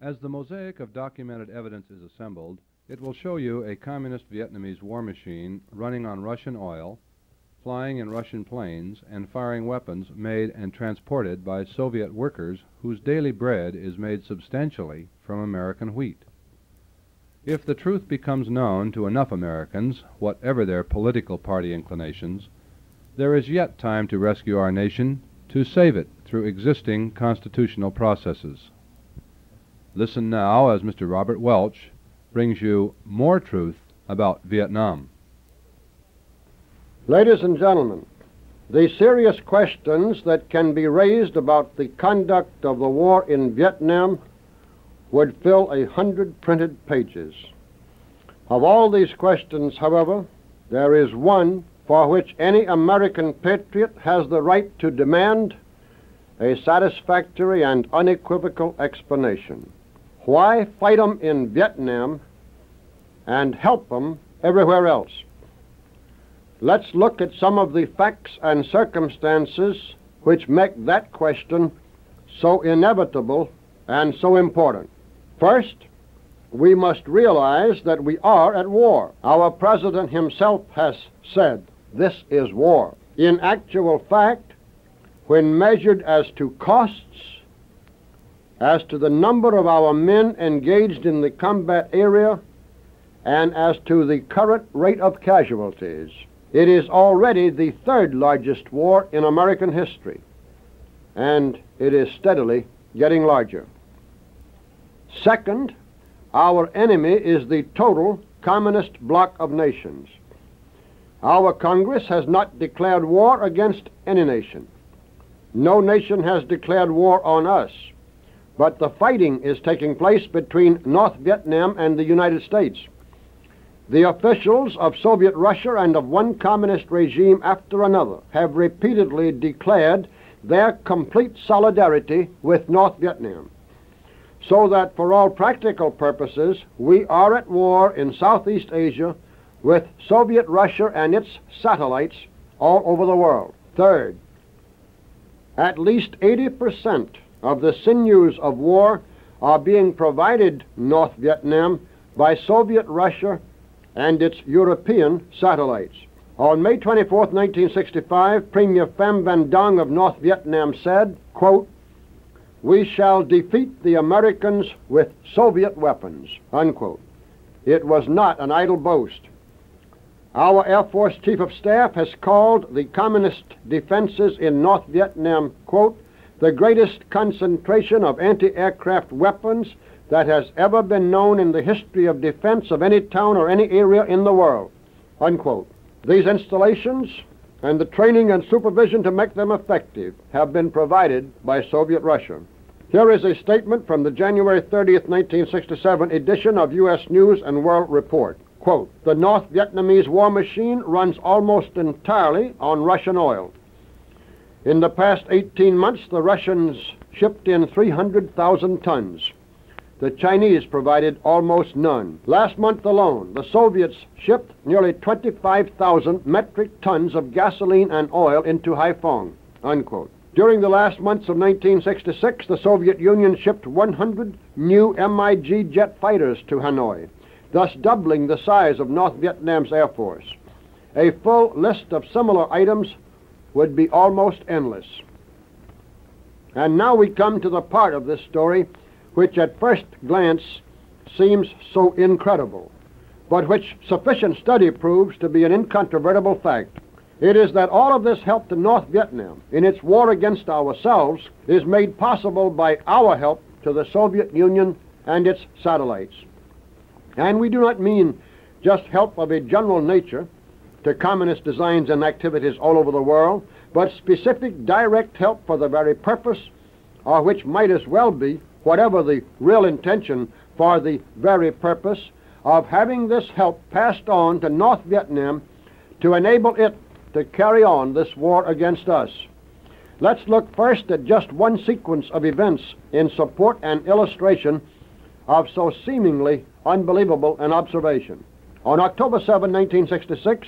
As the mosaic of documented evidence is assembled, it will show you a communist Vietnamese war machine running on Russian oil, flying in Russian planes, and firing weapons made and transported by Soviet workers whose daily bread is made substantially from American wheat. If the truth becomes known to enough Americans, whatever their political party inclinations, there is yet time to rescue our nation, to save it through existing constitutional processes. Listen now as Mr. Robert Welch brings you more truth about Vietnam. Ladies and gentlemen, the serious questions that can be raised about the conduct of the war in Vietnam would fill 100 printed pages. Of all these questions, however, there is one for which any American patriot has the right to demand a satisfactory and unequivocal explanation. Why fight 'em in Vietnam and help 'em everywhere else? Let's look at some of the facts and circumstances which make that question so inevitable and so important. First, we must realize that we are at war. Our president himself has said, "This is war." In actual fact, when measured as to costs, as to the number of our men engaged in the combat area, and as to the current rate of casualties, it is already the third largest war in American history, and it is steadily getting larger. Second, our enemy is the total communist bloc of nations. Our Congress has not declared war against any nation. No nation has declared war on us, but the fighting is taking place between North Vietnam and the United States. The officials of Soviet Russia and of one communist regime after another have repeatedly declared their complete solidarity with North Vietnam, so that for all practical purposes we are at war in Southeast Asia with Soviet Russia and its satellites all over the world. Third, at least 80% of the sinews of war are being provided North Vietnam by Soviet Russia and its European satellites. On May 24, 1965, Premier Pham Van Dong of North Vietnam said, quote, "We shall defeat the Americans with Soviet weapons," unquote. It was not an idle boast. Our Air Force Chief of Staff has called the communist defenses in North Vietnam, quote, "the greatest concentration of anti-aircraft weapons that has ever been known in the history of defense of any town or any area in the world," unquote. These installations and the training and supervision to make them effective have been provided by Soviet Russia. Here is a statement from the January 30th, 1967 edition of U.S. News and World Report. Quote, "The North Vietnamese war machine runs almost entirely on Russian oil. In the past 18 months, the Russians shipped in 300,000 tons. The Chinese provided almost none. Last month alone, the Soviets shipped nearly 25,000 metric tons of gasoline and oil into Haiphong," unquote. During the last months of 1966, the Soviet Union shipped 100 new MiG jet fighters to Hanoi, thus doubling the size of North Vietnam's Air Force. A full list of similar items would be almost endless. And now we come to the part of this story which at first glance seems so incredible, but which sufficient study proves to be an incontrovertible fact. It is that all of this help to North Vietnam in its war against ourselves is made possible by our help to the Soviet Union and its satellites. And we do not mean just help of a general nature to communist designs and activities all over the world, but specific direct help for the very purpose, or which might as well be, whatever the real intention, for the very purpose of having this help passed on to North Vietnam to enable it to carry on this war against us. Let's look first at just one sequence of events in support and illustration of so seemingly unbelievable an observation. On October 7, 1966,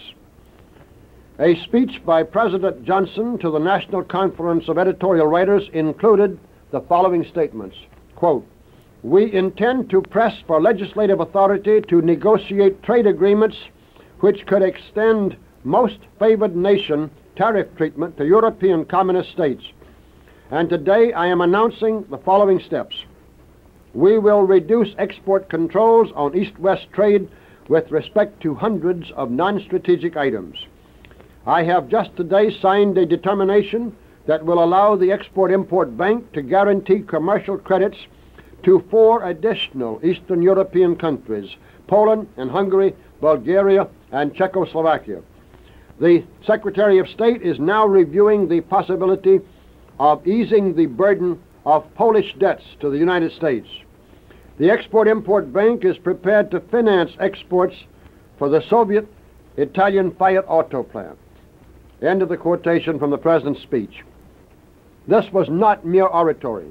a speech by President Johnson to the National Conference of Editorial Writers included the following statements. Quote, we intend to press for legislative authority to negotiate trade agreements which could extend most favored nation tariff treatment to European communist states. And today I am announcing the following steps. We will reduce export controls on East-West trade with respect to hundreds of non-strategic items. I have just today signed a determination that will allow the Export-Import Bank to guarantee commercial credits to 4 additional Eastern European countries, Poland and Hungary, Bulgaria, and Czechoslovakia. The Secretary of State is now reviewing the possibility of easing the burden of Polish debts to the United States. The Export-Import Bank is prepared to finance exports for the Soviet Italian Fiat auto plant. End of the quotation from the President's speech. This was not mere oratory.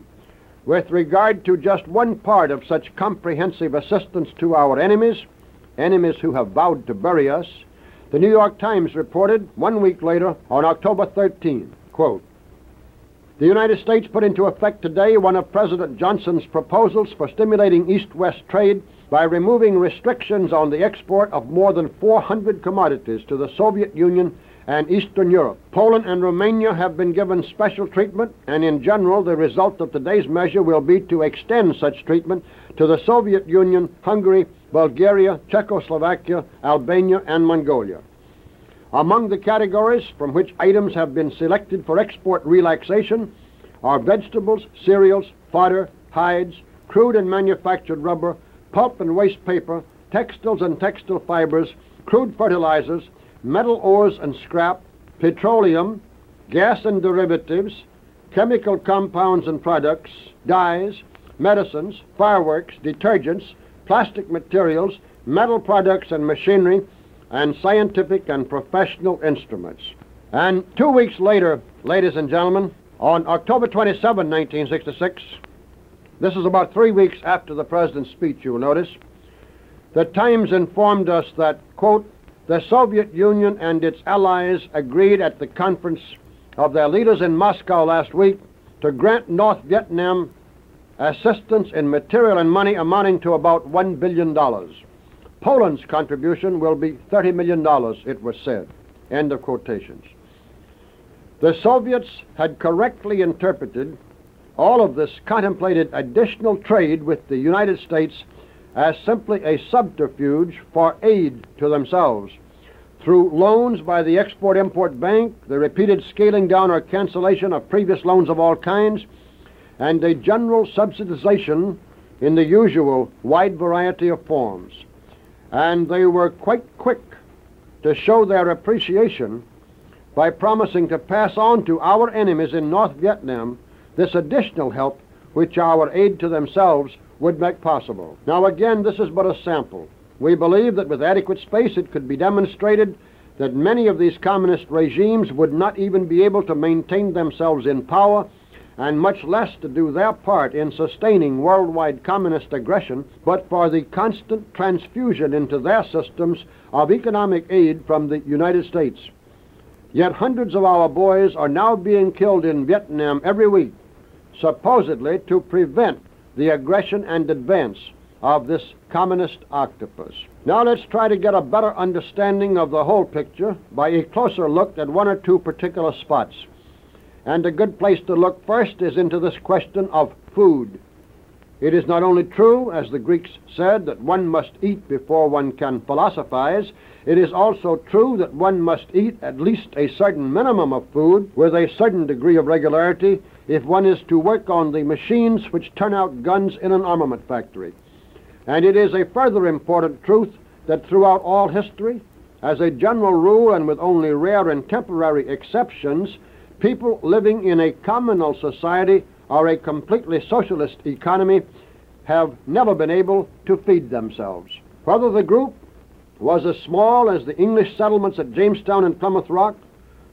With regard to just one part of such comprehensive assistance to our enemies who have vowed to bury us, the New York Times reported 1 week later on October 13, quote, "The United States put into effect today one of President Johnson's proposals for stimulating East-West trade by removing restrictions on the export of more than 400 commodities to the Soviet Union and Eastern Europe. Poland and Romania have been given special treatment, and in general the result of today's measure will be to extend such treatment to the Soviet Union, Hungary, Bulgaria, Czechoslovakia, Albania, and Mongolia. Among the categories from which items have been selected for export relaxation are vegetables, cereals, fodder, hides, crude and manufactured rubber, pulp and waste paper, textiles and textile fibers, crude fertilizers, metal ores and scrap, petroleum, gas and derivatives, chemical compounds and products, dyes, medicines, fireworks, detergents, plastic materials, metal products and machinery, and scientific and professional instruments." And 2 weeks later, ladies and gentlemen, on October 27, 1966, this is about 3 weeks after the President's speech, you will notice, the Times informed us that, quote, "The Soviet Union and its allies agreed at the conference of their leaders in Moscow last week to grant North Vietnam assistance in material and money amounting to about $1 billion. Poland's contribution will be $30 million, it was said." End of quotations. The Soviets had correctly interpreted all of this contemplated additional trade with the United States as simply a subterfuge for aid to themselves. Through loans by the Export-Import Bank, the repeated scaling down or cancellation of previous loans of all kinds, and a general subsidization in the usual wide variety of forms. And they were quite quick to show their appreciation by promising to pass on to our enemies in North Vietnam this additional help which our aid to themselves would make possible. Now again, this is but a sample. We believe that with adequate space it could be demonstrated that many of these communist regimes would not even be able to maintain themselves in power, and much less to do their part in sustaining worldwide communist aggression, but for the constant transfusion into their systems of economic aid from the United States. Yet hundreds of our boys are now being killed in Vietnam every week, supposedly to prevent the aggression and advance of this communist octopus. Now let's try to get a better understanding of the whole picture by a closer look at one or two particular spots. And a good place to look first is into this question of food. It is not only true, as the Greeks said, that one must eat before one can philosophize, it is also true that one must eat at least a certain minimum of food with a certain degree of regularity if one is to work on the machines which turn out guns in an armament factory. And it is a further important truth that throughout all history, as a general rule and with only rare and temporary exceptions, people living in a communal society or a completely socialist economy have never been able to feed themselves. Whether the group was as small as the English settlements at Jamestown and Plymouth Rock,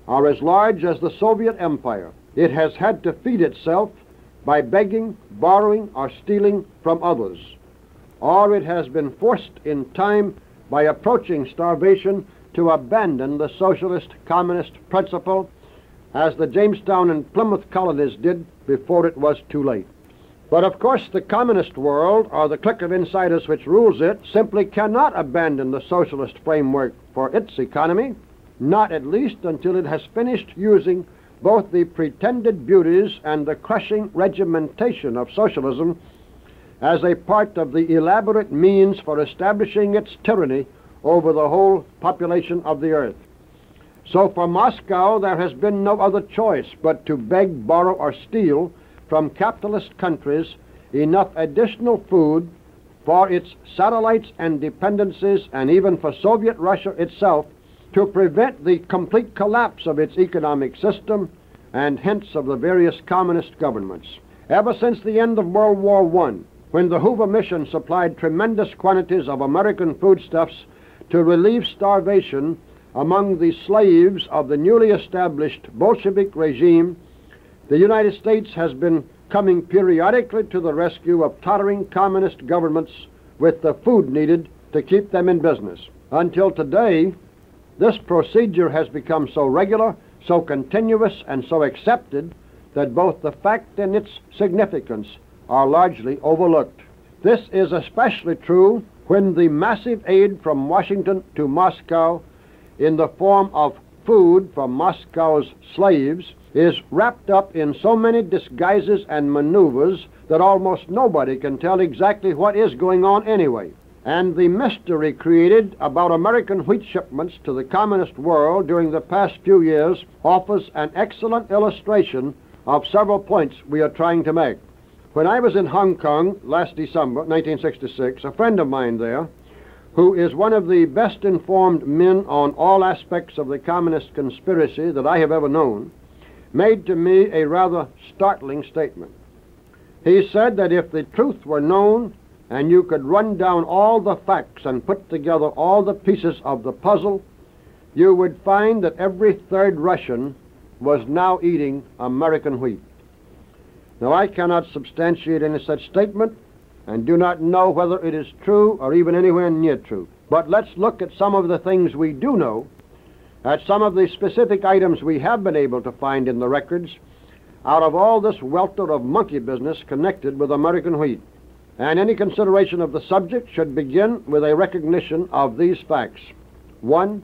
or as large as the Soviet Empire, it has had to feed itself by begging, borrowing, or stealing from others. Or it has been forced in time by approaching starvation to abandon the socialist communist principle, as the Jamestown and Plymouth colonies did before it was too late. But of course the communist world, or the clique of insiders which rules it, simply cannot abandon the socialist framework for its economy, not at least until it has finished using both the pretended beauties and the crushing regimentation of socialism as a part of the elaborate means for establishing its tyranny over the whole population of the earth. So for Moscow there has been no other choice but to beg, borrow, or steal from capitalist countries enough additional food for its satellites and dependencies, and even for Soviet Russia itself, to prevent the complete collapse of its economic system and hence of the various communist governments. Ever since the end of World War I, when the Hoover Mission supplied tremendous quantities of American foodstuffs to relieve starvation among the slaves of the newly established Bolshevik regime, the United States has been coming periodically to the rescue of tottering communist governments with the food needed to keep them in business. Until today, this procedure has become so regular, so continuous, and so accepted that both the fact and its significance are largely overlooked. This is especially true when the massive aid from Washington to Moscow in the form of food from Moscow's slaves is wrapped up in so many disguises and maneuvers that almost nobody can tell exactly what is going on anyway. And the mystery created about American wheat shipments to the communist world during the past few years offers an excellent illustration of several points we are trying to make. When I was in Hong Kong last December, 1966, a friend of mine there, who is one of the best informed men on all aspects of the communist conspiracy that I have ever known, made to me a rather startling statement. He said that if the truth were known and you could run down all the facts and put together all the pieces of the puzzle, you would find that every third Russian was now eating American wheat. Now, I cannot substantiate any such statement and do not know whether it is true or even anywhere near true. But let's look at some of the things we do know, at some of the specific items we have been able to find in the records out of all this welter of monkey business connected with American wheat. And any consideration of the subject should begin with a recognition of these facts. 1.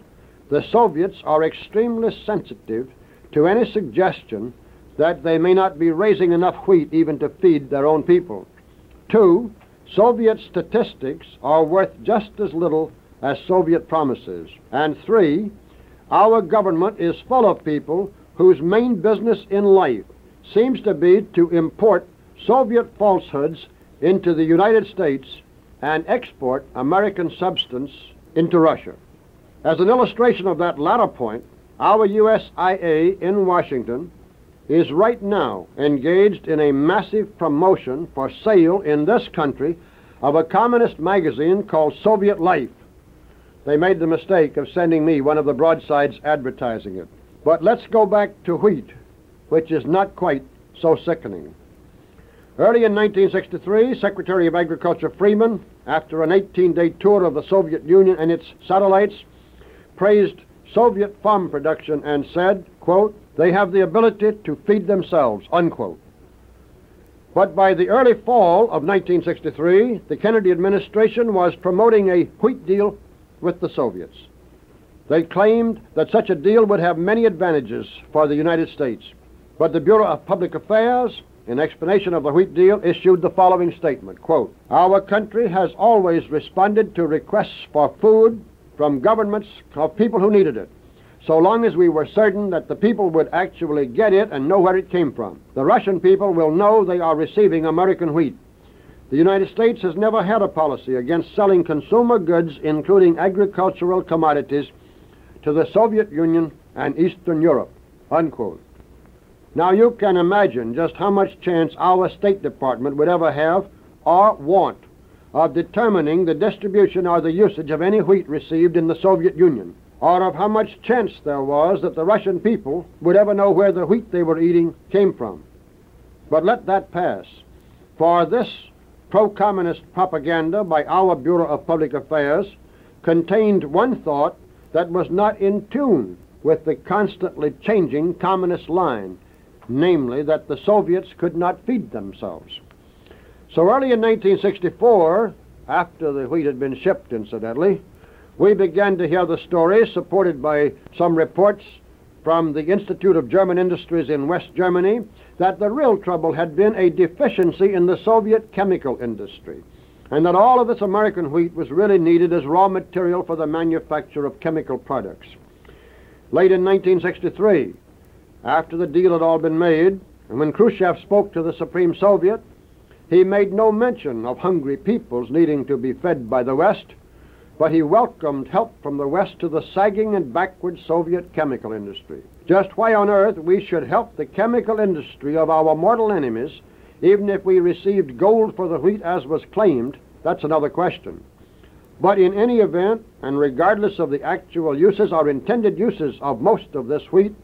The Soviets are extremely sensitive to any suggestion that they may not be raising enough wheat even to feed their own people. 2. Soviet statistics are worth just as little as Soviet promises. And 3. Our government is full of people whose main business in life seems to be to import Soviet falsehoods into the United States and export American substance into Russia. As an illustration of that latter point, our USIA in Washington is right now engaged in a massive promotion for sale in this country of a communist magazine called Soviet Life. They made the mistake of sending me one of the broadsides advertising it. But let's go back to wheat, which is not quite so sickening. Early in 1963, Secretary of Agriculture Freeman, after an 18-day tour of the Soviet Union and its satellites, praised Soviet farm production and said, quote, "They have the ability to feed themselves," unquote. But by the early fall of 1963, the Kennedy administration was promoting a wheat deal with the Soviets. They claimed that such a deal would have many advantages for the United States. But the Bureau of Public Affairs, in explanation of the wheat deal, issued the following statement, quote, "Our country has always responded to requests for food from governments of people who needed it, so long as we were certain that the people would actually get it and know where it came from. The Russian people will know they are receiving American wheat. The United States has never had a policy against selling consumer goods, including agricultural commodities, to the Soviet Union and Eastern Europe," unquote. Now you can imagine just how much chance our State Department would ever have or want of determining the distribution or the usage of any wheat received in the Soviet Union, or of how much chance there was that the Russian people would ever know where the wheat they were eating came from. But let that pass, for this pro-communist propaganda by our Bureau of Public Affairs contained one thought that was not in tune with the constantly changing communist line, namely that the Soviets could not feed themselves. So early in 1964, after the wheat had been shipped, incidentally, we began to hear the stories, supported by some reports from the Institute of German Industries in West Germany, that the real trouble had been a deficiency in the Soviet chemical industry, and that all of this American wheat was really needed as raw material for the manufacture of chemical products. Late in 1963, after the deal had all been made, and when Khrushchev spoke to the Supreme Soviet, he made no mention of hungry peoples needing to be fed by the West, but he welcomed help from the West to the sagging and backward Soviet chemical industry. Just why on earth we should help the chemical industry of our mortal enemies, even if we received gold for the wheat as was claimed, that's another question. But in any event, and regardless of the actual uses or intended uses of most of this wheat,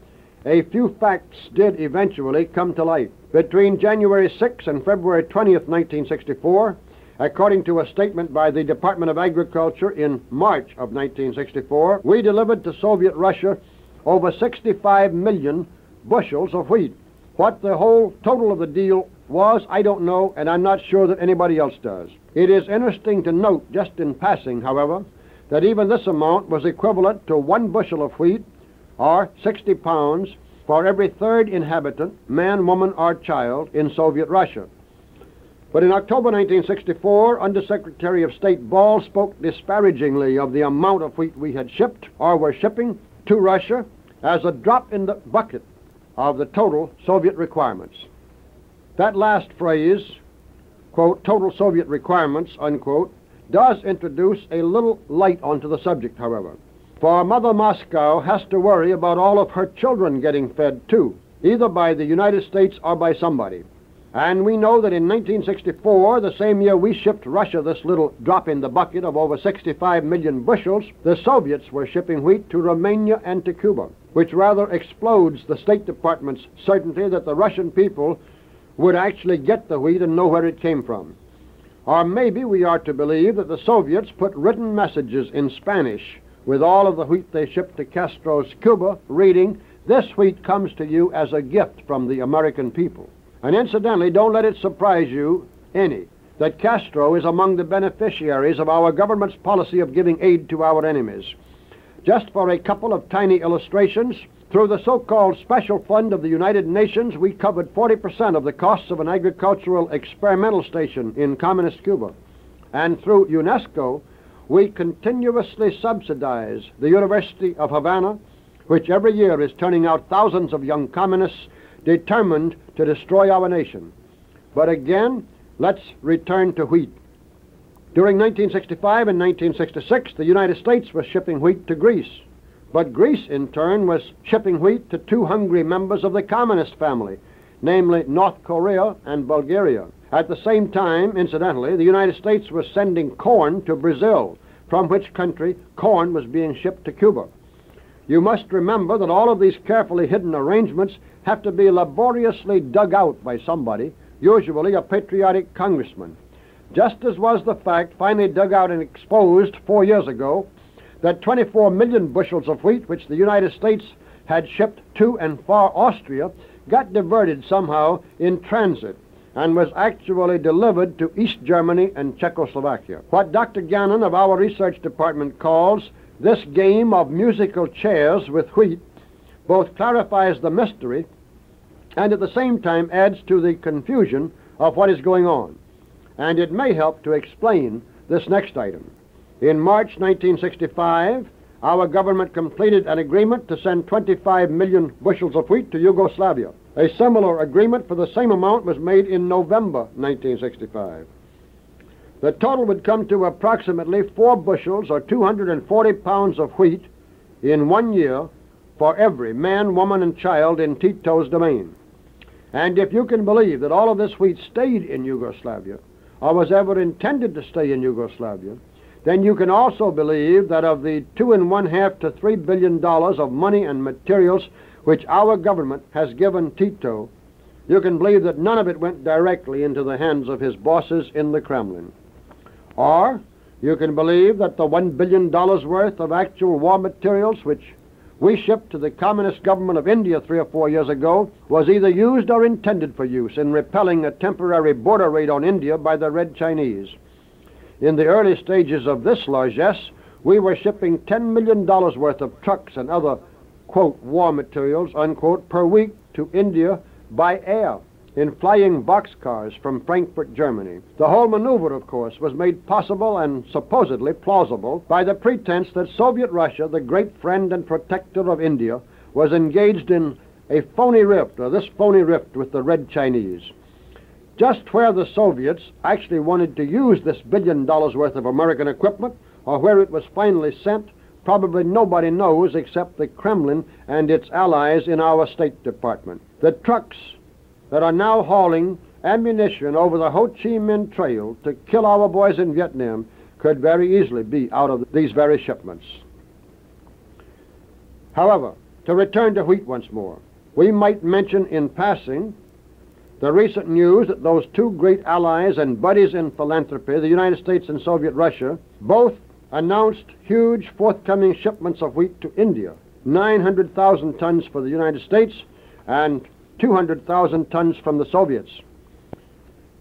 a few facts did eventually come to light. Between January 6 and February 20th, 1964, according to a statement by the Department of Agriculture in March of 1964, we delivered to Soviet Russia over 65 million bushels of wheat. What the whole total of the deal was, I don't know, and I'm not sure that anybody else does. It is interesting to note, just in passing, however, that even this amount was equivalent to 1 bushel of wheat, or 60 pounds, for every third inhabitant, man, woman, or child, in Soviet Russia. But in October 1964, Undersecretary of State Ball spoke disparagingly of the amount of wheat we had shipped, or were shipping, to Russia as a drop in the bucket of the total Soviet requirements. That last phrase, quote, total Soviet requirements, unquote, does introduce a little light onto the subject, however. For Mother Moscow has to worry about all of her children getting fed, too, either by the United States or by somebody. And we know that in 1964, the same year we shipped Russia this little drop in the bucket of over 65 million bushels, the Soviets were shipping wheat to Romania and to Cuba, which rather explodes the State Department's certainty that the Russian people would actually get the wheat and know where it came from. Or maybe we are to believe that the Soviets put written messages in Spanish with all of the wheat they shipped to Castro's Cuba, reading, "This wheat comes to you as a gift from the American people." And incidentally, don't let it surprise you any that Castro is among the beneficiaries of our government's policy of giving aid to our enemies. Just for a couple of tiny illustrations, through the so-called Special Fund of the United Nations, we covered 40% of the costs of an agricultural experimental station in communist Cuba. And through UNESCO, we continuously subsidize the University of Havana, which every year is turning out thousands of young communists determined to destroy our nation. But again, let's return to wheat. During 1965 and 1966, the United States was shipping wheat to Greece. But Greece, in turn, was shipping wheat to 2 hungry members of the communist family, namely North Korea and Bulgaria. At the same time, incidentally, the United States was sending corn to Brazil, from which country corn was being shipped to Cuba. You must remember that all of these carefully hidden arrangements have to be laboriously dug out by somebody, usually a patriotic congressman. Just as was the fact finally dug out and exposed 4 years ago that 24 million bushels of wheat which the United States had shipped to and for Austria got diverted somehow in transit and was actually delivered to East Germany and Czechoslovakia. What Dr. Gannon of our research department calls this game of musical chairs with wheat both clarifies the mystery and at the same time adds to the confusion of what is going on. And it may help to explain this next item. In March 1965, our government completed an agreement to send 25 million bushels of wheat to Yugoslavia. A similar agreement for the same amount was made in November 1965. The total would come to approximately 4 bushels or 240 pounds of wheat in 1 year for every man, woman, and child in Tito's domain. And if you can believe that all of this wheat stayed in Yugoslavia, or was ever intended to stay in Yugoslavia, then you can also believe that of the $2.5 to $3 billion of money and materials which our government has given Tito, you can believe that none of it went directly into the hands of his bosses in the Kremlin. Or you can believe that the $1 billion worth of actual war materials which we shipped to the Communist government of India 3 or 4 years ago was either used or intended for use in repelling a temporary border raid on India by the Red Chinese. In the early stages of this largesse, we were shipping $10 million worth of trucks and other, quote, war materials, unquote, per week to India by air in flying boxcars from Frankfurt, Germany. The whole maneuver, of course, was made possible and supposedly plausible by the pretense that Soviet Russia, the great friend and protector of India, was engaged in a phony rift, or this phony rift with the Red Chinese. Just where the Soviets actually wanted to use this $1 billion worth of American equipment, or where it was finally sent, probably nobody knows except the Kremlin and its allies in our State Department. The trucks that are now hauling ammunition over the Ho Chi Minh Trail to kill our boys in Vietnam could very easily be out of these very shipments. However, to return to wheat once more, we might mention in passing the recent news that those two great allies and buddies in philanthropy, the United States and Soviet Russia, both announced huge forthcoming shipments of wheat to India, 900,000 tons for the United States and 200,000 tons from the Soviets.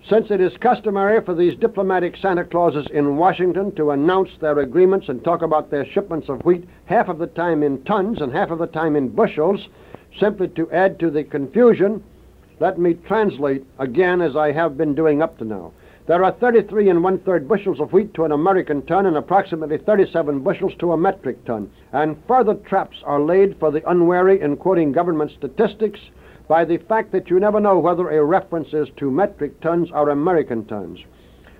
Since it is customary for these diplomatic Santa Clauses in Washington to announce their agreements and talk about their shipments of wheat half of the time in tons and half of the time in bushels, simply to add to the confusion, let me translate again as I have been doing up to now. There are 33 1/3 bushels of wheat to an American ton and approximately 37 bushels to a metric ton, and further traps are laid for the unwary in quoting government statistics by the fact that you never know whether a reference is to metric tons or American tons.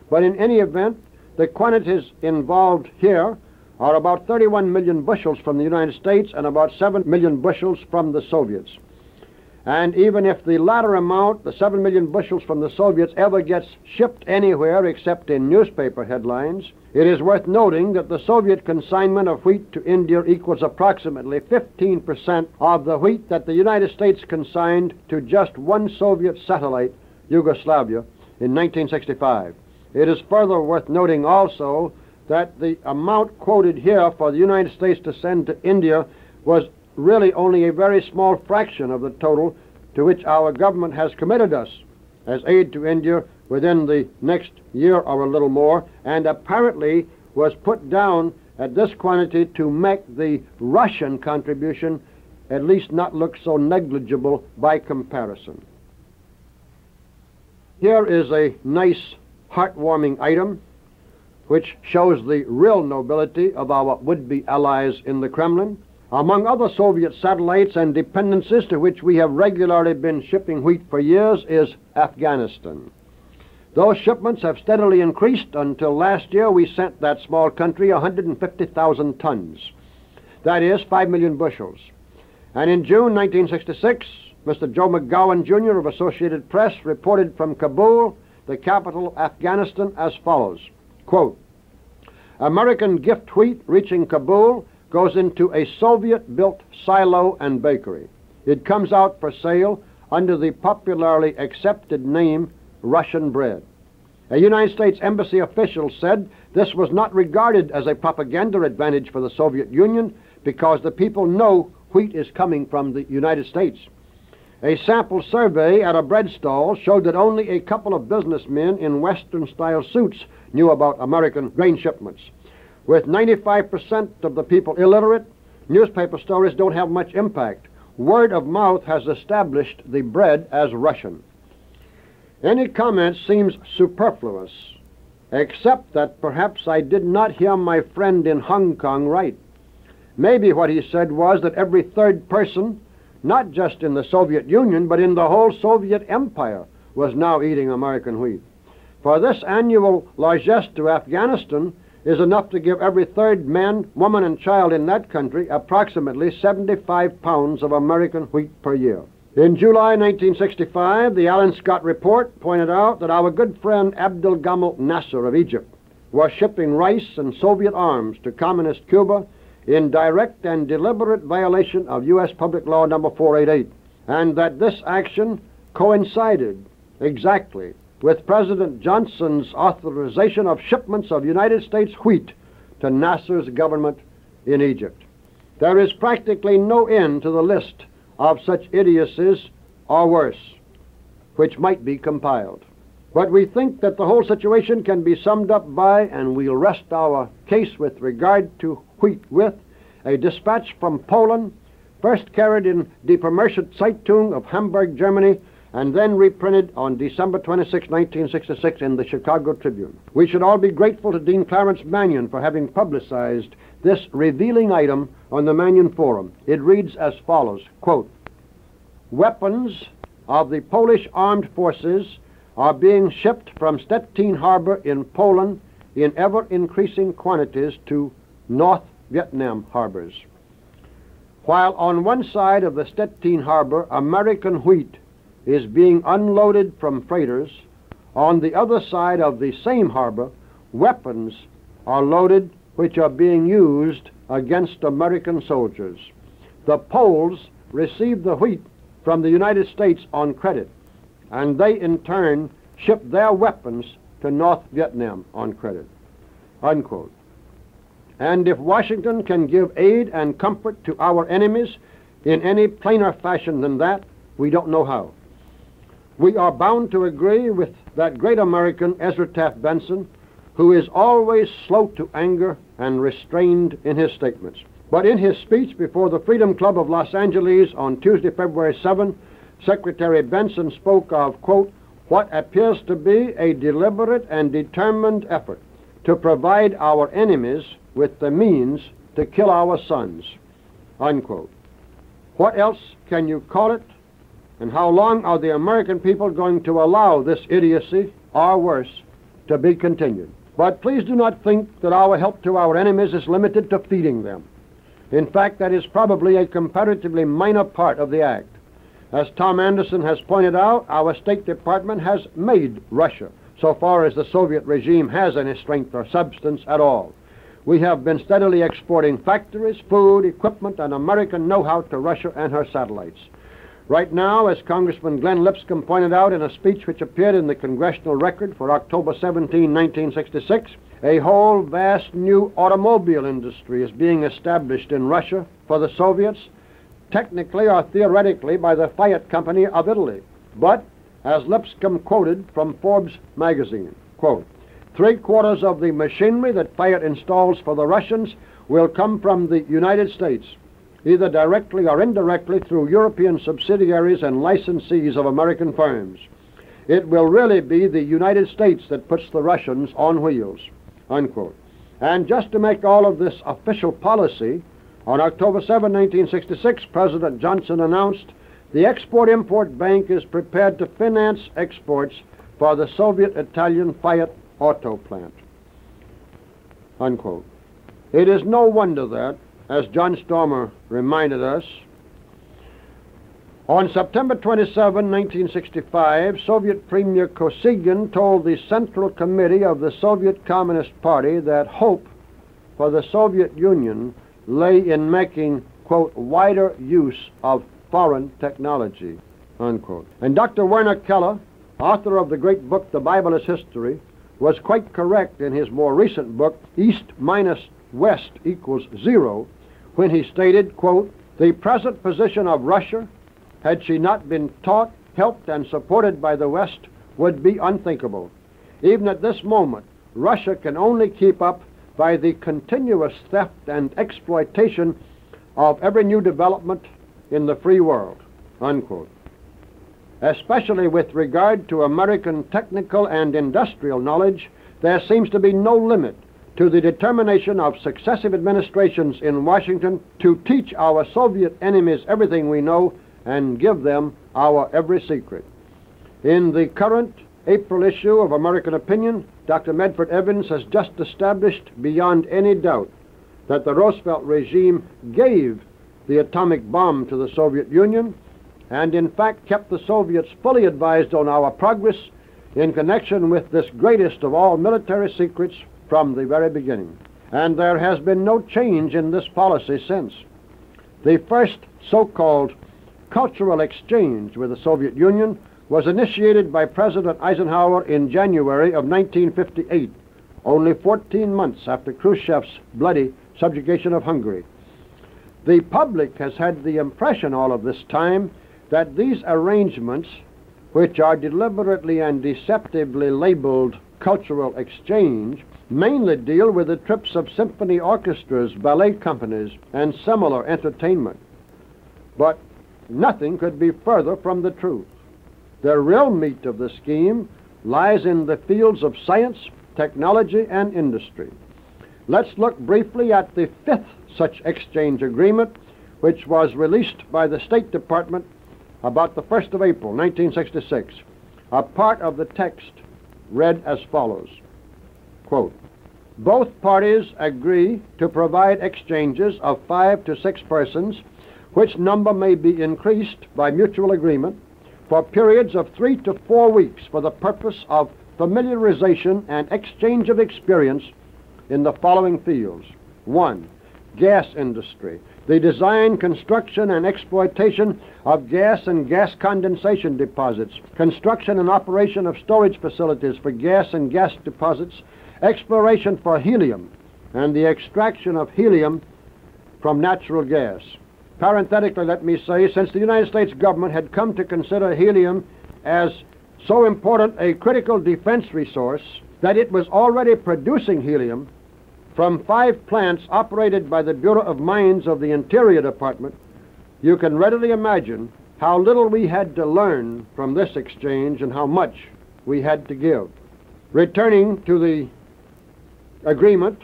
But in any event, the quantities involved here are about 31 million bushels from the United States and about 7 million bushels from the Soviets. And even if the latter amount, the 7 million bushels from the Soviets, ever gets shipped anywhere except in newspaper headlines, it is worth noting that the Soviet consignment of wheat to India equals approximately 15% of the wheat that the United States consigned to just one Soviet satellite, Yugoslavia, in 1965. It is further worth noting also that the amount quoted here for the United States to send to India was really only a very small fraction of the total to which our government has committed us as aid to India within the next year or a little more, and apparently was put down at this quantity to make the Russian contribution at least not look so negligible by comparison. Here is a nice, heartwarming item which shows the real nobility of our would-be allies in the Kremlin. Among other Soviet satellites and dependencies to which we have regularly been shipping wheat for years is Afghanistan. Those shipments have steadily increased until last year we sent that small country 150,000 tons. That is 5 million bushels. And in June 1966, Mr. Joe McGowan, Jr. of Associated Press reported from Kabul, the capital of Afghanistan, as follows, quote, American gift wheat reaching Kabul goes into a Soviet-built silo and bakery. It comes out for sale under the popularly accepted name Russian bread. A United States Embassy official said this was not regarded as a propaganda advantage for the Soviet Union because the people know wheat is coming from the United States. A sample survey at a bread stall showed that only a couple of businessmen in Western-style suits knew about American grain shipments. With 95% of the people illiterate, newspaper stories don't have much impact. Word of mouth has established the bread as Russian. Any comment seems superfluous, except that perhaps I did not hear my friend in Hong Kong right. Maybe what he said was that every third person, not just in the Soviet Union, but in the whole Soviet Empire, was now eating American wheat. For this annual largesse to Afghanistan is enough to give every third man, woman, and child in that country approximately 75 pounds of American wheat per year. In July 1965, the Alan Scott report pointed out that our good friend Abdel Gamal Nasser of Egypt was shipping rice and Soviet arms to communist Cuba in direct and deliberate violation of U.S. Public Law number 488, and that this action coincided exactly with President Johnson's authorization of shipments of United States wheat to Nasser's government in Egypt. There is practically no end to the list of such idiocies or worse, which might be compiled. But we think that the whole situation can be summed up by, and we'll rest our case with regard to wheat with, a dispatch from Poland, first carried in Die Vermerkte Zeitung of Hamburg, Germany, and then reprinted on December 26, 1966 in the Chicago Tribune. We should all be grateful to Dean Clarence Mannion for having publicized this revealing item on the Mannion Forum. It reads as follows, quote, "Weapons of the Polish armed forces are being shipped from Stettin Harbor in Poland in ever-increasing quantities to North Vietnam harbors. While on one side of the Stettin Harbor, American wheat is being unloaded from freighters, on the other side of the same harbor, weapons are loaded which are being used against American soldiers. The Poles receive the wheat from the United States on credit, and they in turn ship their weapons to North Vietnam on credit." Unquote. And if Washington can give aid and comfort to our enemies in any plainer fashion than that, we don't know how. We are bound to agree with that great American Ezra Taft Benson, who is always slow to anger and restrained in his statements. But in his speech before the Freedom Club of Los Angeles on Tuesday, February 7, Secretary Benson spoke of, quote, "what appears to be a deliberate and determined effort to provide our enemies with the means to kill our sons," unquote. What else can you call it? And how long are the American people going to allow this idiocy, or worse, to be continued? But please do not think that our help to our enemies is limited to feeding them. In fact, that is probably a comparatively minor part of the act. As Tom Anderson has pointed out, our State Department has made Russia, so far as the Soviet regime has any strength or substance at all. We have been steadily exporting factories, food, equipment, and American know-how to Russia and her satellites. Right now, as Congressman Glenn Lipscomb pointed out in a speech which appeared in the Congressional Record for October 17, 1966, a whole vast new automobile industry is being established in Russia for the Soviets, technically or theoretically by the Fiat Company of Italy. But, as Lipscomb quoted from Forbes magazine, quote, "3/4 of the machinery that Fiat installs for the Russians will come from the United States, either directly or indirectly through European subsidiaries and licensees of American firms. It will really be the United States that puts the Russians on wheels," unquote. And just to make all of this official policy, on October 7, 1966, President Johnson announced the Export-Import Bank is prepared to finance exports for the Soviet-Italian Fiat auto plant, unquote. It is no wonder that, as John Stormer reminded us, on September 27, 1965, Soviet Premier Kosygin told the Central Committee of the Soviet Communist Party that hope for the Soviet Union lay in making, quote, "wider use of foreign technology," unquote. And Dr. Werner Keller, author of the great book The Bible is History, was quite correct in his more recent book, East minus West equals zero, when he stated, quote, "the present position of Russia, had she not been taught, helped, and supported by the West, would be unthinkable. Even at this moment, Russia can only keep up by the continuous theft and exploitation of every new development in the free world," unquote. Especially with regard to American technical and industrial knowledge, there seems to be no limit to the determination of successive administrations in Washington to teach our Soviet enemies everything we know and give them our every secret. In the current April issue of American Opinion, Dr. Medford Evans has just established beyond any doubt that the Roosevelt regime gave the atomic bomb to the Soviet Union and in fact kept the Soviets fully advised on our progress in connection with this greatest of all military secrets from the very beginning. And there has been no change in this policy since. The first so-called cultural exchange with the Soviet Union was initiated by President Eisenhower in January of 1958, only 14 months after Khrushchev's bloody subjugation of Hungary. The public has had the impression all of this time that these arrangements, which are deliberately and deceptively labeled cultural exchange, mainly deal with the trips of symphony orchestras, ballet companies, and similar entertainment. But nothing could be further from the truth. The real meat of the scheme lies in the fields of science, technology, and industry. Let's look briefly at the fifth such exchange agreement, which was released by the State Department about the 1st of April, 1966. A part of the text read as follows, quote, "Both parties agree to provide exchanges of 5 to 6 persons, which number may be increased by mutual agreement, for periods of 3 to 4 weeks for the purpose of familiarization and exchange of experience in the following fields. 1. Gas industry. The design, construction, and exploitation of gas and gas condensation deposits, construction and operation of storage facilities for gas and gas deposits, exploration for helium, and the extraction of helium from natural gas." Parenthetically, let me say, since the United States government had come to consider helium as so important a critical defense resource that it was already producing helium from 5 plants operated by the Bureau of Mines of the Interior Department, you can readily imagine how little we had to learn from this exchange and how much we had to give. Returning to the agreement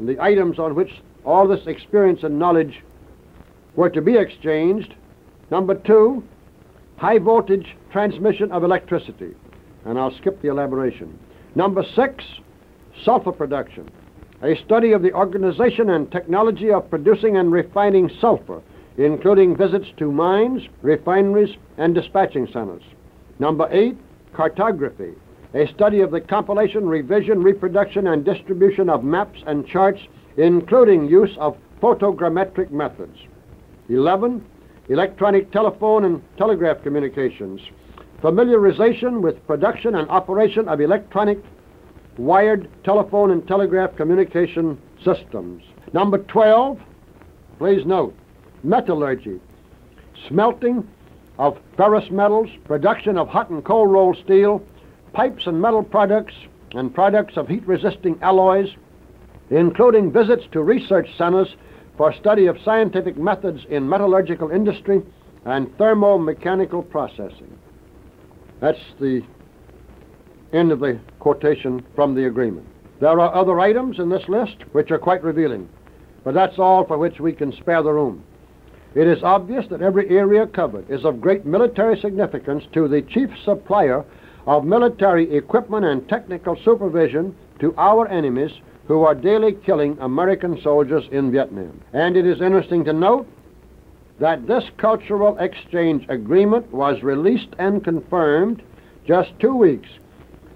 and the items on which all this experience and knowledge were to be exchanged, number 2, high voltage transmission of electricity, and I'll skip the elaboration. Number 6, sulfur production, a study of the organization and technology of producing and refining sulfur, including visits to mines, refineries, and dispatching centers. Number 8, cartography, a study of the compilation, revision, reproduction, and distribution of maps and charts, including use of photogrammetric methods. 11, electronic telephone and telegraph communications, familiarization with production and operation of electronic wired telephone and telegraph communication systems. Number 12, please note, metallurgy, smelting of ferrous metals, production of hot and cold rolled steel, pipes and metal products, and products of heat-resisting alloys, including visits to research centers for study of scientific methods in metallurgical industry and thermomechanical processing. That's the end of the quotation from the agreement. There are other items in this list which are quite revealing, but that's all for which we can spare the room. It is obvious that every area covered is of great military significance to the chief supplier of military equipment and technical supervision to our enemies who are daily killing American soldiers in Vietnam. And it is interesting to note that this cultural exchange agreement was released and confirmed just 2 weeks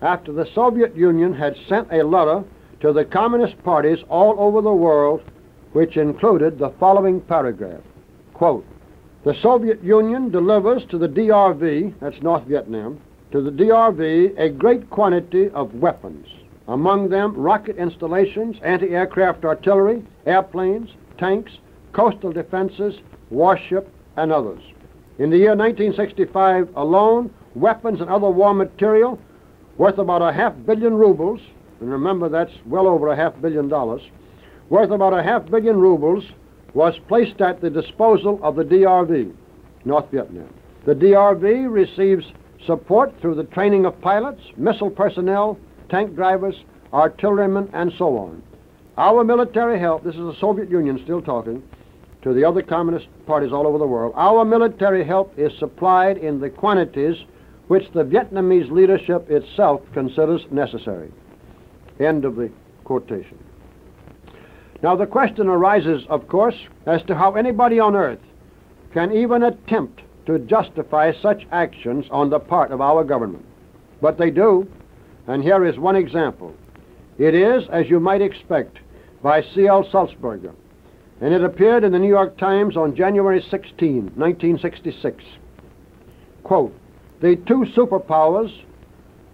after the Soviet Union had sent a letter to the communist parties all over the world which included the following paragraph, quote, "The Soviet Union delivers to the DRV," that's North Vietnam, "to the DRV a great quantity of weapons, among them rocket installations, anti-aircraft artillery, airplanes, tanks, coastal defenses, warship, and others. In the year 1965 alone, weapons and other war material worth about 500 million rubles, and remember that's well over $500 million, worth about 500 million rubles was placed at the disposal of the DRV, North Vietnam. The DRV receives support through the training of pilots, missile personnel, tank drivers, artillerymen, and so on. Our military help, this is the Soviet Union still talking to the other communist parties all over the world, our military help is supplied in the quantities which the Vietnamese leadership itself considers necessary. End of the quotation. Now the question arises, of course, as to how anybody on earth can even attempt to justify such actions on the part of our government. But they do, and here is one example. It is, as you might expect, by C.L. Sulzberger, and it appeared in the New York Times on January 16, 1966. Quote, "The two superpowers,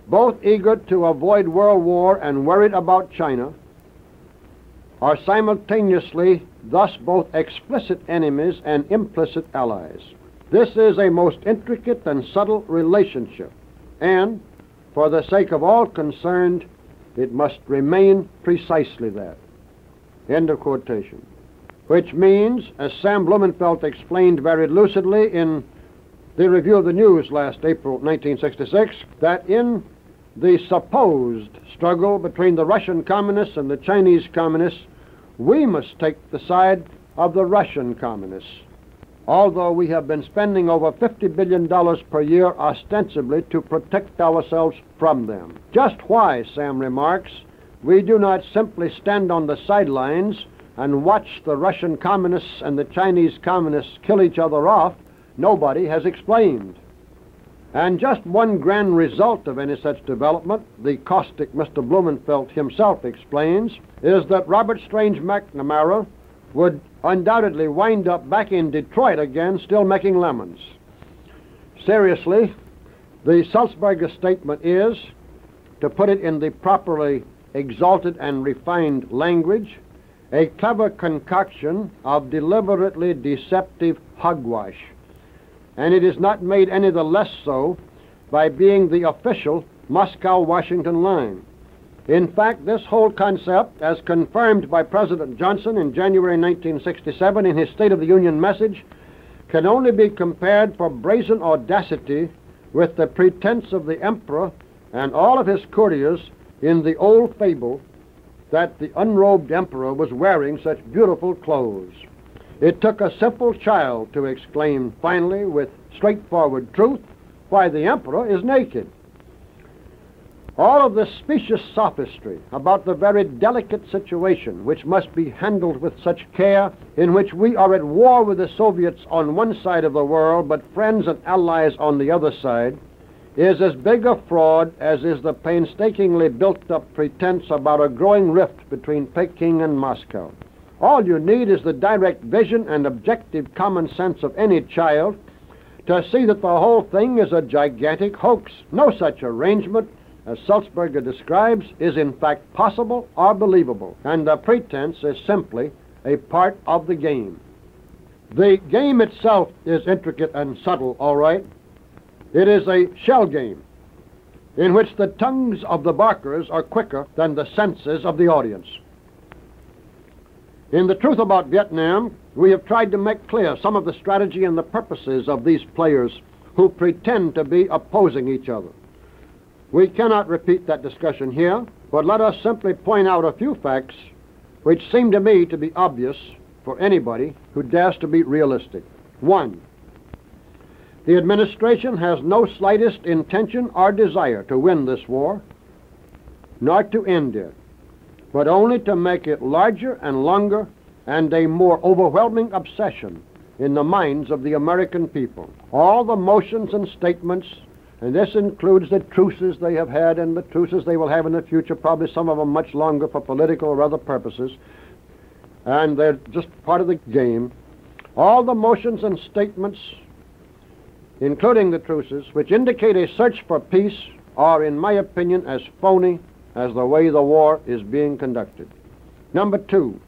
both eager to avoid World War and worried about China, are simultaneously thus both explicit enemies and implicit allies. This is a most intricate and subtle relationship, and for the sake of all concerned, it must remain precisely that. End of quotation. Which means, as Sam Blumenfeld explained very lucidly in the Review of the News last April 1966, that in the supposed struggle between the Russian communists and the Chinese communists, we must take the side of the Russian communists, although we have been spending over $50 billion per year ostensibly to protect ourselves from them. Just why, Sam remarks, we do not simply stand on the sidelines and watch the Russian communists and the Chinese communists kill each other off, nobody has explained. And just one grand result of any such development, the caustic Mr. Blumenfeld himself explains, is that Robert Strange McNamara would undoubtedly wind up back in Detroit again, still making lemons. Seriously, the Sulzberger statement is, to put it in the properly exalted and refined language, a clever concoction of deliberately deceptive hogwash. And it is not made any the less so by being the official Moscow-Washington line. In fact, this whole concept, as confirmed by President Johnson in January 1967 in his State of the Union message, can only be compared for brazen audacity with the pretense of the emperor and all of his courtiers in the old fable that the unrobed emperor was wearing such beautiful clothes. It took a simple child to exclaim finally with straightforward truth, "Why, the emperor is naked." All of this specious sophistry about the very delicate situation which must be handled with such care, in which we are at war with the Soviets on one side of the world but friends and allies on the other side, is as big a fraud as is the painstakingly built-up pretense about a growing rift between Peking and Moscow. All you need is the direct vision and objective common sense of any child to see that the whole thing is a gigantic hoax. No such arrangement, as Sulzberger describes, is in fact possible or believable, and the pretense is simply a part of the game. The game itself is intricate and subtle, all right. It is a shell game in which the tongues of the barkers are quicker than the senses of the audience. In The Truth About Vietnam, we have tried to make clear some of the strategy and the purposes of these players who pretend to be opposing each other. We cannot repeat that discussion here, but let us simply point out a few facts which seem to me to be obvious for anybody who dares to be realistic. 1. The administration has no slightest intention or desire to win this war, nor to end it, but only to make it larger and longer and a more overwhelming obsession in the minds of the American people. All the motions and statements, and this includes the truces they have had and the truces they will have in the future, probably some of them much longer for political or other purposes, and they're just part of the game. All the motions and statements, including the truces, which indicate a search for peace, are, in my opinion, as phony as the way the war is being conducted. Number 2,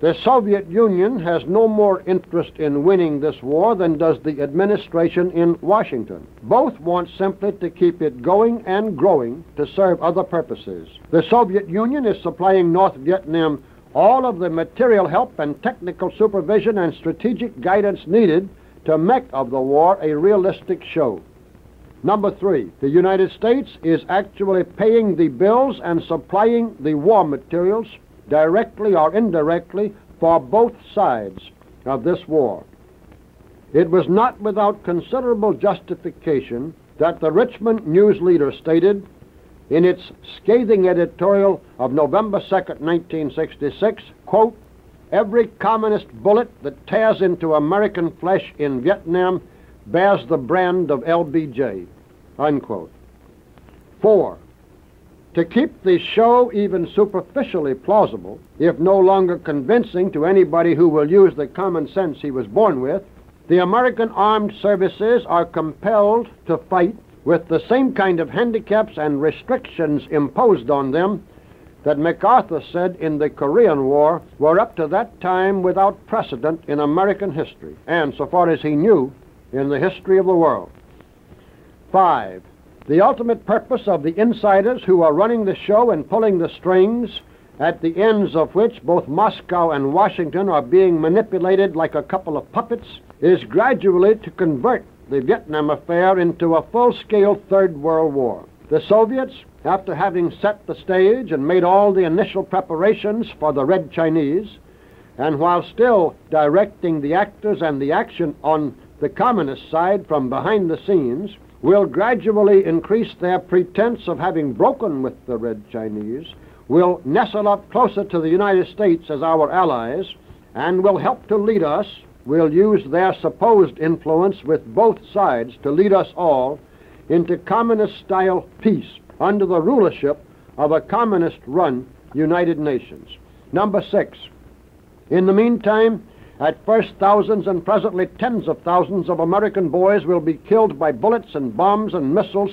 the Soviet Union has no more interest in winning this war than does the administration in Washington. Both want simply to keep it going and growing to serve other purposes. The Soviet Union is supplying North Vietnam all of the material help and technical supervision and strategic guidance needed to make of the war a realistic show. Number 3, the United States is actually paying the bills and supplying the war materials directly or indirectly for both sides of this war. It was not without considerable justification that the Richmond News Leader stated in its scathing editorial of November 2nd, 1966, quote, "Every communist bullet that tears into American flesh in Vietnam bears the brand of LBJ," unquote. 4, to keep the show even superficially plausible, if no longer convincing to anybody who will use the common sense he was born with, the American armed services are compelled to fight with the same kind of handicaps and restrictions imposed on them that MacArthur said in the Korean War were up to that time without precedent in American history, and, so far as he knew, in the history of the world. 5. The ultimate purpose of the insiders who are running the show and pulling the strings, at the ends of which both Moscow and Washington are being manipulated like a couple of puppets, is gradually to convert the Vietnam affair into a full-scale Third World War. The Soviets, after having set the stage and made all the initial preparations for the Red Chinese, and while still directing the actors and the action on the communist side from behind the scenes, will gradually increase their pretense of having broken with the Red Chinese, will nestle up closer to the United States as our allies, and will help to lead us, will use their supposed influence with both sides to lead us all into communist-style peace under the rulership of a communist-run United Nations. Number 6. In the meantime, at first thousands and presently tens of thousands of American boys will be killed by bullets and bombs and missiles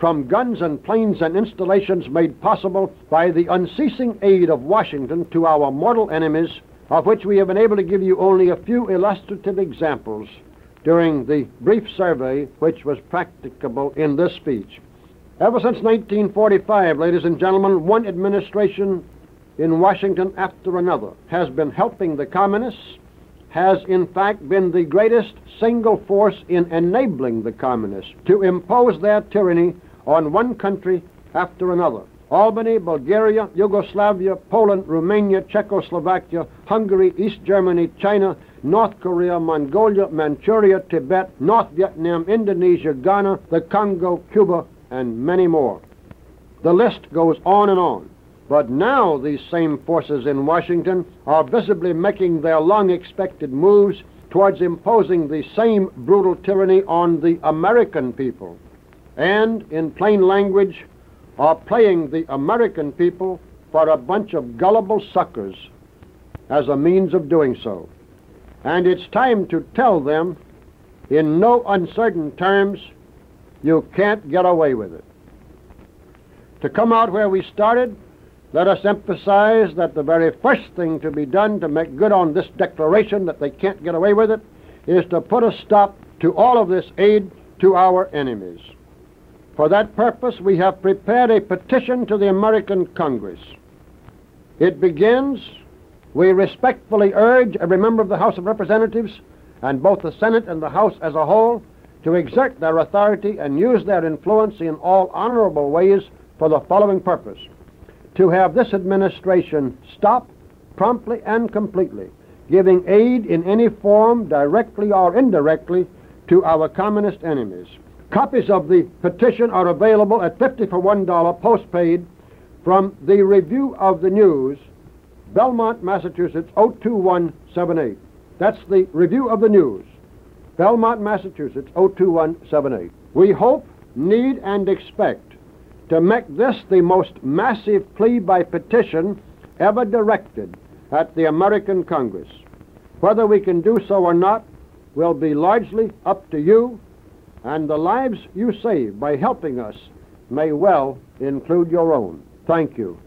from guns and planes and installations made possible by the unceasing aid of Washington to our mortal enemies, of which we have been able to give you only a few illustrative examples during the brief survey which was practicable in this speech. Ever since 1945, ladies and gentlemen, one administration in Washington after another has been helping the communists, has in fact been the greatest single force in enabling the communists to impose their tyranny on one country after another. Albany, Bulgaria, Yugoslavia, Poland, Romania, Czechoslovakia, Hungary, East Germany, China, North Korea, Mongolia, Manchuria, Tibet, North Vietnam, Indonesia, Ghana, the Congo, Cuba, and many more. The list goes on and on. But now these same forces in Washington are visibly making their long-expected moves towards imposing the same brutal tyranny on the American people, and, in plain language, are playing the American people for a bunch of gullible suckers as a means of doing so. And it's time to tell them, in no uncertain terms, you can't get away with it. To come out where we started, let us emphasize that the very first thing to be done to make good on this declaration that they can't get away with it is to put a stop to all of this aid to our enemies. For that purpose, we have prepared a petition to the American Congress. It begins, we respectfully urge every member of the House of Representatives, and both the Senate and the House as a whole, to exert their authority and use their influence in all honorable ways for the following purpose: to have this administration stop, promptly and completely, giving aid in any form, directly or indirectly, to our communist enemies. Copies of the petition are available at $50 for $1 postpaid from the Review of the News, Belmont, Massachusetts, 02178. That's the Review of the News, Belmont, Massachusetts, 02178. We hope, need, and expect to make this the most massive plea by petition ever directed at the American Congress. Whether we can do so or not will be largely up to you, and the lives you save by helping us may well include your own. Thank you.